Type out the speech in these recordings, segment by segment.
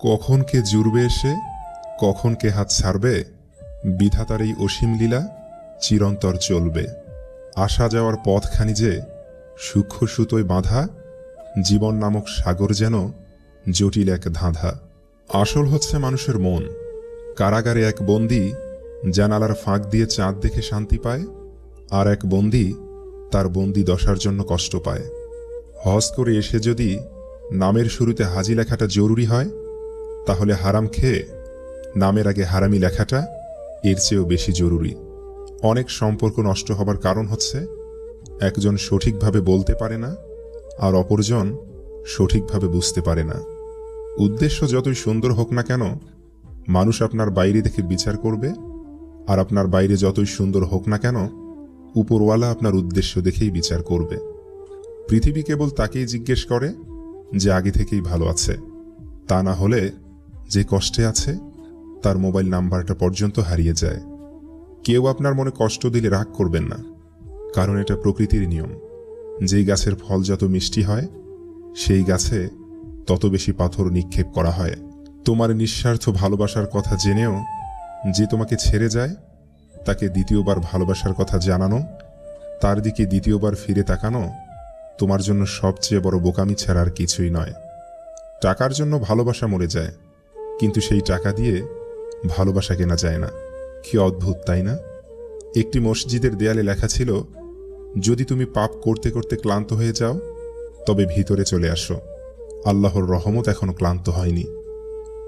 কখন কে জুড়বে এসে, কখন কে হাত ছাড়বে, বিধাতার এই অসীম লীলা চিরন্তর চলবে। আসা যাওয়ার পথখানি যে সূক্ষ্ম সুতোয় বাঁধা, জীবন নামক সাগর যেন জটিল এক ধাঁধা। আসল হচ্ছে মানুষের মন। কারাগারে এক বন্দী জানালার ফাঁক দিয়ে চাঁদ দেখে শান্তি পায়, আর এক বন্দী তার বন্দী দশার জন্য কষ্ট পায়। হজ করে এসে যদি নামের শুরুতে হাজি লেখাটা জরুরি হয়, তাহলে হারাম খেয়ে নামের আগে হারামি লেখাটা এর চেয়েও বেশি জরুরি। অনেক সম্পর্ক নষ্ট হবার কারণ হচ্ছে একজন সঠিকভাবে বলতে পারে না, আর অপরজন সঠিকভাবে বুঝতে পারে না। উদ্দেশ্য যতই সুন্দর হোক না কেন, মানুষ আপনার বাইরে দেখে বিচার করবে, আর আপনার বাইরে যতই সুন্দর হোক না কেন, উপরওয়ালা আপনার উদ্দেশ্য দেখেই বিচার করবে। পৃথিবী কেবল তাকেই জিজ্ঞেস করে যে আগে থেকেই ভালো আছে, তা না হলে যে কষ্টে আছে তার মোবাইল নাম্বারটা পর্যন্ত হারিয়ে যায়। কেউ আপনার মনে কষ্ট দিলে রাগ করবেন না, কারণ এটা প্রকৃতির নিয়ম। যেই গাছের ফল যত মিষ্টি হয়, সেই গাছে তত বেশি পাথর নিক্ষেপ করা হয়। তোমার নিঃস্বার্থ ভালোবাসার কথা জেনেও যে তোমাকে ছেড়ে যায়, তাকে দ্বিতীয়বার ভালোবাসার কথা জানানো, তার দিকে দ্বিতীয়বার ফিরে তাকানো তোমার জন্য সবচেয়ে বড় বোকামি ছাড়া আর কিছুই নয়। টাকার জন্য ভালোবাসা মরে যায়, কিন্তু সেই টাকা দিয়ে ভালোবাসা কেনা যায় না। কি অদ্ভুত, তাই না? একটি মসজিদের দেয়ালে লেখা ছিল, যদি তুমি পাপ করতে করতে ক্লান্ত হয়ে যাও, তবে ভিতরে চলে আসো, আল্লাহর রহমত এখনো ক্লান্ত হয়নি।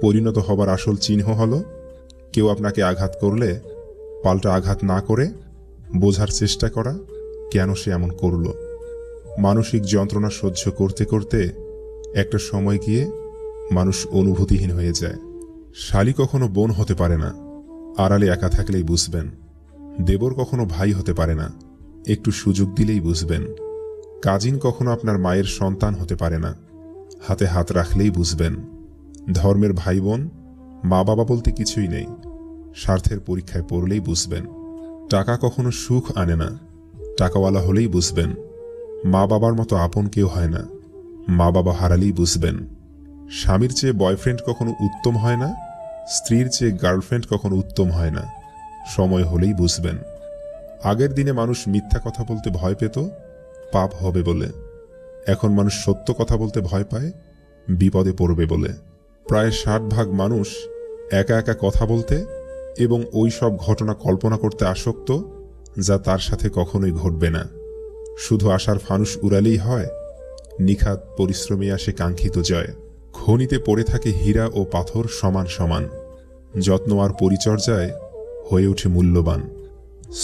পরিণত হবার আসল চিহ্ন হলো, কেউ আপনাকে আঘাত করলে পাল্টা আঘাত না করে বোঝার চেষ্টা করা কেন সে এমন করল। মানসিক যন্ত্রণা সহ্য করতে করতে একটা সময় গিয়ে মানুষ অনুভূতিহীন হয়ে যায়। শালী কখনো বোন হতে পারে না, আড়ালে একা থাকলেই বুঝবেন। দেবর কখনো ভাই হতে পারে না, একটু সুযোগ দিলেই বুঝবেন। কাজিন কখনো আপনার মায়ের সন্তান হতে পারে না, হাতে হাত রাখলেই বুঝবেন। ধর্মের ভাই বোন, মা বাবা বলতে কিছুই নেই, স্বার্থের পরীক্ষায় পড়লেই বুঝবেন। টাকা কখনো সুখ আনে না, টাকাওয়ালা হলেই বুঝবেন। মা বাবার মতো আপন কেউ হয় না, মা বাবা হারালেই বুঝবেন। স্বামীর চেয়ে বয়ফ্রেন্ড কখনো উত্তম হয় না, স্ত্রীর চেয়ে গার্লফ্রেন্ড কখনো উত্তম হয় না, সময় হলেই বুঝবেন। আগের দিনে মানুষ মিথ্যা কথা বলতে ভয় পেত পাপ হবে বলে, এখন মানুষ সত্য কথা বলতে ভয় পায় বিপদে পড়বে বলে। প্রায় 60% মানুষ একা একা কথা বলতে এবং ওই সব ঘটনা কল্পনা করতে আসক্ত যা তার সাথে কখনোই ঘটবে না। শুধু আশার ফানুস উড়ালেই হয়, নিখাত পরিশ্রমে আসে কাঙ্ক্ষিত জয়। খনিতে পড়ে থাকে হীরা ও পাথর সমান সমান, যত্ন আর পরিচর্যায় হয়ে ওঠে মূল্যবান।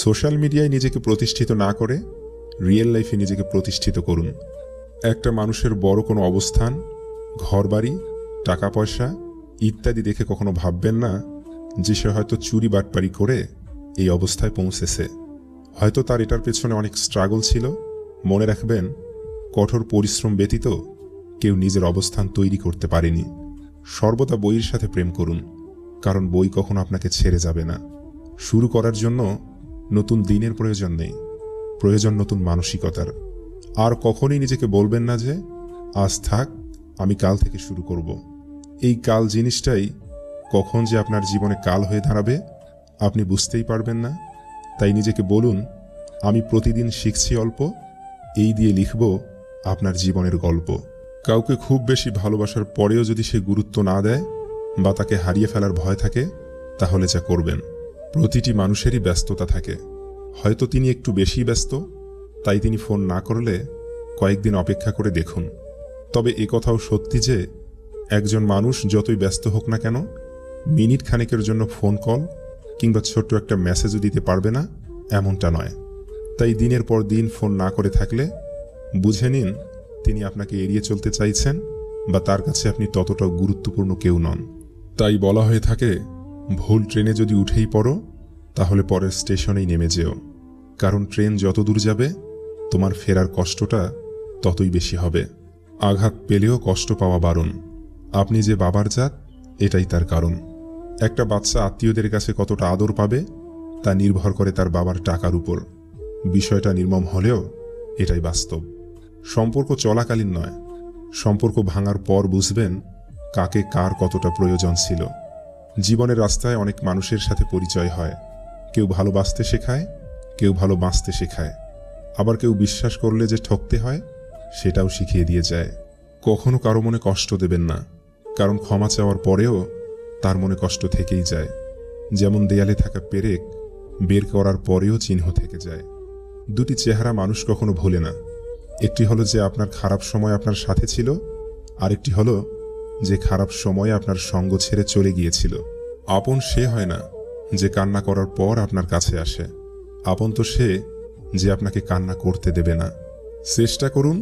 সোশ্যাল মিডিয়ায় নিজেকে প্রতিষ্ঠিত না করে রিয়েল লাইফে নিজেকে প্রতিষ্ঠিত করুন। একটা মানুষের বড় কোনো অবস্থান, ঘরবাড়ি, টাকা পয়সা ইত্যাদি দেখে কখনো ভাববেন না যে সে হয়তো চুরি বাটপারি করে এই অবস্থায় পৌঁছেছে। হয়তো তার এটার পেছনে অনেক স্ট্রাগল ছিল। মনে রাখবেন, কঠোর পরিশ্রম ব্যতীত কেউ নিজের অবস্থান তৈরি করতে পারেনি। সর্বদা বইয়ের সাথে প্রেম করুন, কারণ বই কখনো আপনাকে ছেড়ে যাবে না। শুরু করার জন্য নতুন দিনের প্রয়োজন নেই, প্রয়োজন নতুন মানসিকতার। আর কখনোই নিজেকে বলবেন না যে আজ থাক, আমি কাল থেকে শুরু করব। এই কাল জিনিসটাই কখন যে আপনার জীবনে কাল হয়ে দাঁড়াবে আপনি বুঝতেই পারবেন না। তাই নিজেকে বলুন, আমি প্রতিদিন শিখছি অল্প, এই দিয়ে লিখব আপনার জীবনের গল্প। কাউকে খুব বেশি ভালোবাসার পরেও যদি সে গুরুত্ব না দেয় বা তাকে হারিয়ে ফেলার ভয় থাকে, তাহলে যা করবেন। প্রতিটি মানুষেরই ব্যস্ততা থাকে, হয়তো তিনি একটু বেশি ব্যস্ত, তাই তিনি ফোন না করলে কয়েকদিন অপেক্ষা করে দেখুন। তবে একথাও সত্যি যে একজন মানুষ যতই ব্যস্ত হোক না কেন, মিনিট খানেকের জন্য ফোন কল কিংবা ছোট্ট একটা মেসেজও দিতে পারবে না এমনটা নয়। তাই দিনের পর দিন ফোন না করে থাকলে বুঝে নিন তিনি আপনাকে এড়িয়ে চলতে চাইছেন বা তার কাছে আপনি ততটাও গুরুত্বপূর্ণ কেউ নন। তাই বলা হয়ে থাকে, ভুল ট্রেনে যদি উঠেই পড়ো তাহলে পরের স্টেশনেই নেমে যেও, কারণ ট্রেন যত দূর যাবে তোমার ফেরার কষ্টটা ততই বেশি হবে। আঘাত পেলেও কষ্ট পাওয়া বারণ। আপনি যে বাবার জাত, এটাই তার কারণ। একটা বাচ্চা আত্মীয়দের কাছে কতটা আদর পাবে তা নির্ভর করে তার বাবার টাকার উপর। বিষয়টা নির্মম হলেও এটাই বাস্তব। সম্পর্ক চলাকালীন নয়, সম্পর্ক ভাঙার পর বুঝবেন কাকে কার কতটা প্রয়োজন ছিল। জীবনের রাস্তায় অনেক মানুষের সাথে পরিচয় হয়। কেউ ভালোবাসতে শেখায়, কেউ ভালো বাঁচতে শেখায়, আবার কেউ বিশ্বাস করলে যে ঠকতে হয় সেটাও শিখিয়ে দিয়ে যায়। কখনো কারো মনে কষ্ট দেবেন না, কারণ ক্ষমা চাওয়ার পরেও তার মনে কষ্ট থেকেই যায়। যেমন দেয়ালে থাকা পেরেক বের করার পরেও চিহ্ন থেকে যায়। দুটি চেহারা মানুষ কখনো ভোলে না। একটি হলো যে আপনার খারাপ সময় আপনার সাথে ছিল, আরেকটি হলো যে খারাপ সময়ে আপনার সঙ্গ ছেড়ে চলে গিয়েছিল। আপন সে হয় না যে কান্না করার পর আপনার কাছে আসে, আপন তো সে যে আপনাকে কান্না করতে দেবে না। চেষ্টা করুন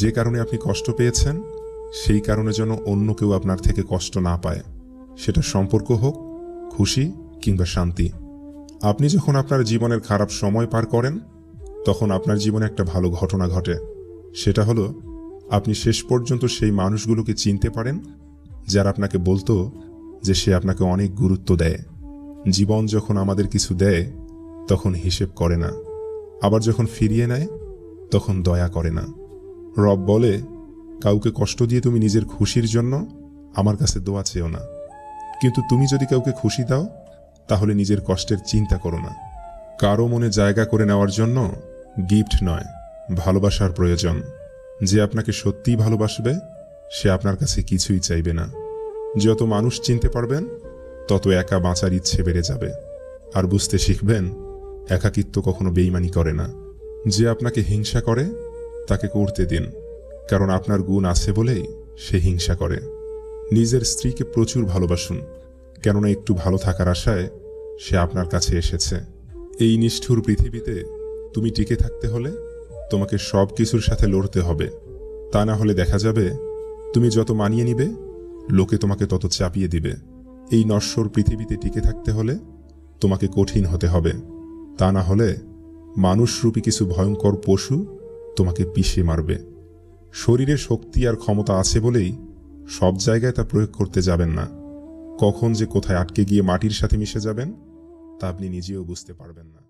যে কারণে আপনি কষ্ট পেয়েছেন সেই কারণে যেন অন্য কেউ আপনার থেকে কষ্ট না পায়, সেটা সম্পর্ক হোক, খুশি কিংবা শান্তি। আপনি যখন আপনার জীবনের খারাপ সময় পার করেন তখন আপনার জীবনে একটা ভালো ঘটনা ঘটে। সেটা হলো আপনি শেষ পর্যন্ত সেই মানুষগুলোকে চিনতে পারেন যারা আপনাকে বলতো যে সে আপনাকে অনেক গুরুত্ব দেয়। জীবন যখন আমাদের কিছু দেয় তখন হিসেব করে না, আবার যখন ফিরিয়ে নেয় তখন দয়া করে না। রব বলে, কাউকে কষ্ট দিয়ে তুমি নিজের খুশির জন্য আমার কাছে দোয়া চেও না, কিন্তু তুমি যদি কাউকে খুশি দাও তাহলে নিজের কষ্টের চিন্তা করো না। কারো মনে জায়গা করে নেওয়ার জন্য গিফট নয়, ভালোবাসার প্রয়োজন। যে আপনাকে সত্যিই ভালোবাসবে সে আপনার কাছে কিছুই চাইবে না। যত মানুষ চিনতে পারবেন তত একা বাঁচার ইচ্ছে বেড়ে যাবে, আর বুঝতে শিখবেন একাকিত্ব কখনো বেইমানি করে না। যে আপনাকে হিংসা করে তাকে করতে দিন, কারণ আপনার গুণ আছে বলেই সে হিংসা করে। নিজের স্ত্রীকে প্রচুর ভালোবাসুন, কেননা একটু ভালো থাকার আশায় সে আপনার কাছে এসেছে। এই নিষ্ঠুর পৃথিবীতে তুমি টিকে থাকতে হলে তোমাকে সব কিছুর সাথে লড়তে হবে। তা না হলে দেখা যাবে তুমি যত মানিয়ে নিবে লোকে তোমাকে তত চাপিয়ে দিবে। এই নশ্বর পৃথিবীতে টিকে থাকতে হলে তোমাকে কঠিন হতে হবে, তা না হলে মানুষরূপী কিছু ভয়ঙ্কর পশু তোমাকে পিষে মারবে। শরীরে শক্তি আর ক্ষমতা আছে বলেই সব জায়গায় তা প্রয়োগ করতে যাবেন না। কখন যে কোথায় আটকে গিয়ে মাটির সাথে মিশে যাবেন তা আপনি নিজেও বুঝতে পারবেন না।